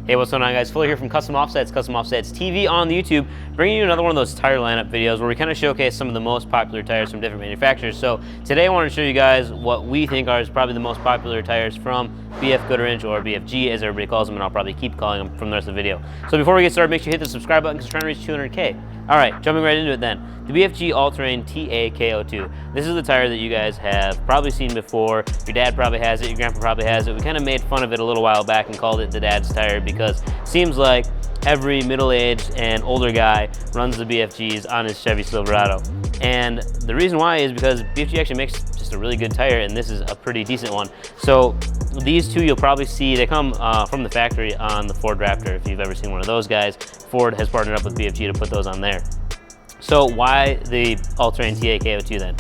Hey, what's going on, guys? Phil here from Custom Offsets TV on the YouTube, bringing you another one of those tire lineup videos where we kind of showcase some of the most popular tires from different manufacturers. So today I want to show you guys what we think are probably the most popular tires from BFGoodrich, or BFG as everybody calls them, and I'll probably keep calling them from the rest of the video. So before we get started, make sure you hit the subscribe button because we're trying to reach 200K. All right, jumping right into it then. The BFG All-Terrain TAKO2. This is the tire that you guys have probably seen before. Your dad probably has it, your grandpa probably has it. We kind of made fun of it a little while back and called it the dad's tire because it seems like every middle-aged and older guy runs the BFGs on his Chevy Silverado. And the reason why is because BFG actually makes just a really good tire, and this is a pretty decent one. So these two you'll probably see, they come from the factory on the Ford Raptor. If you've ever seen one of those guys, Ford has partnered up with BFG to put those on there. So why the All-Terrain TAKO2 then?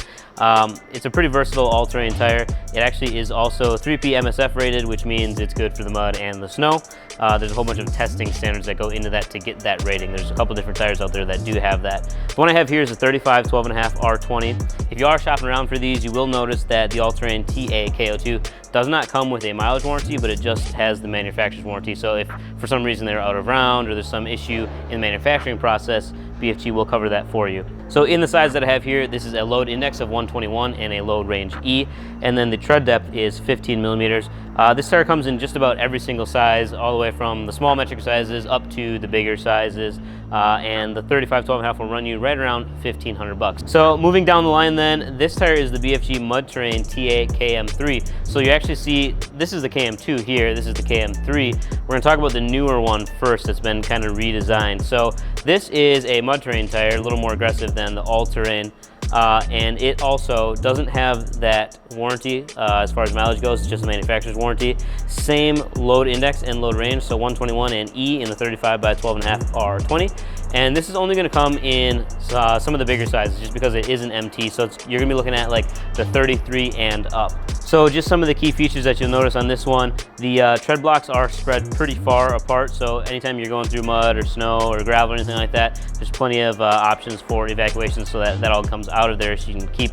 It's a pretty versatile all-terrain tire. It actually is also 3P MSF rated, which means it's good for the mud and the snow. There's a whole bunch of testing standards that go into that to get that rating. There's a couple different tires out there that do have that. The one I have here is a 35 12.5 R20. If you are shopping around for these, you will notice that the All-Terrain TAKO2 does not come with a mileage warranty, but it just has the manufacturer's warranty. So if for some reason they're out of round or there's some issue in the manufacturing process, BFG will cover that for you. So in the size that I have here, this is a load index of 121 and a load range E, and then the tread depth is 15 millimeters. This tire comes in just about every single size, all the way from the small metric sizes up to the bigger sizes, and the 35 12.5 will run you right around $1,500. So moving down the line then, this tire is the BFG Mud Terrain KM3. So you actually see, this is the KM2 here, this is the KM3. We're gonna talk about the newer one first that's been kind of redesigned. So this is a mud terrain tire, a little more aggressive than the all-terrain, and it also doesn't have that warranty as far as mileage goes. It's just the manufacturer's warranty. Same load index and load range, so 121 and E in the 35 by 12.5 R20. And this is only going to come in some of the bigger sizes just because it is an MT, so you're going to be looking at like the 33 and up. So just some of the key features that you'll notice on this one, the tread blocks are spread pretty far apart, so anytime you're going through mud or snow or gravel or anything like that, there's plenty of options for evacuation, so that all comes out of there so you can keep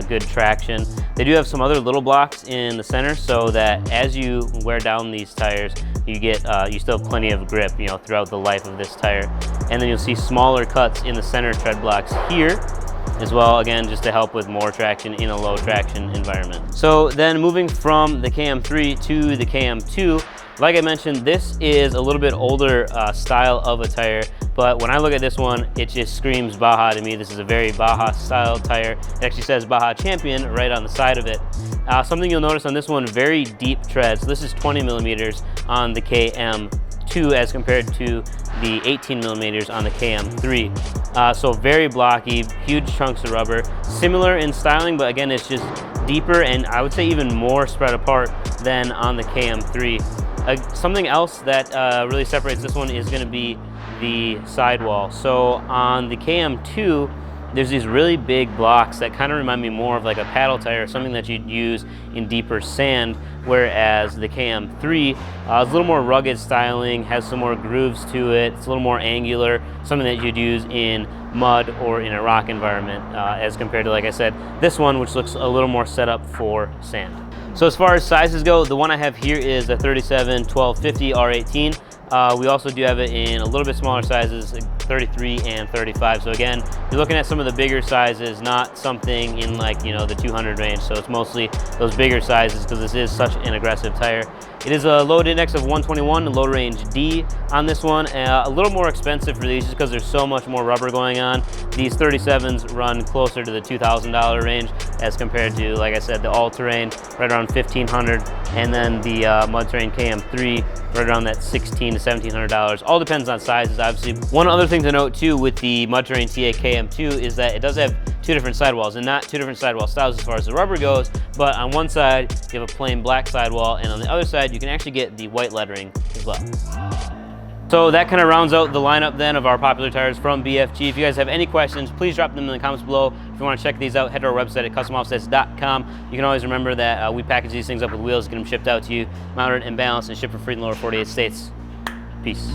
good traction. They do have some other little blocks in the center so that as you wear down these tires, you get you still have plenty of grip, you know, throughout the life of this tire. And then you'll see smaller cuts in the center tread blocks here as well, again, just to help with more traction in a low traction environment. So then moving from the KM3 to the KM2, like I mentioned, this is a little bit older style of a tire, but when I look at this one, it just screams Baja to me. This is a very Baja style tire. It actually says Baja Champion right on the side of it. Something you'll notice on this one, very deep tread. So this is 20 millimeters on the KM2 as compared to the 18 millimeters on the KM3. So very blocky, huge chunks of rubber. Similar in styling, but again, it's just deeper and I would say even more spread apart than on the KM3. Something else that really separates this one is going to be the sidewall. So on the KM2, there's these really big blocks that kind of remind me more of like a paddle tire, something that you'd use in deeper sand, whereas the KM3 is a little more rugged styling, has some more grooves to it, it's a little more angular, something that you'd use in mud or in a rock environment as compared to, like I said, this one, which looks a little more set up for sand. So as far as sizes go, the one I have here is a 37 1250 R18. We also do have it in a little bit smaller sizes, 33 and 35. So again, you're looking at some of the bigger sizes, not something in like, you know, the 200 range. So it's mostly those bigger sizes because this is such an aggressive tire. It is a load index of 121 and load range D on this one. A little more expensive for these just because there's so much more rubber going on. These 37s run closer to the $2,000 range as compared to, like I said, the all-terrain right around $1,500, and then the Mud Terrain KM3 right around that $1,600 to $1,700. All depends on sizes, obviously. One other thing to note too with the Mud Terrain KM2 is that it does have two different sidewalls, and not two different sidewall styles as far as the rubber goes, but on one side you have a plain black sidewall, and on the other side you can actually get the white lettering as well. So that kind of rounds out the lineup then of our popular tires from BFG. If you guys have any questions, please drop them in the comments below. If you want to check these out, head to our website at customoffsets.com. You can always remember that we package these things up with wheels, get them shipped out to you, mounted and balanced, and shipped for free in the lower 48 states. Peace.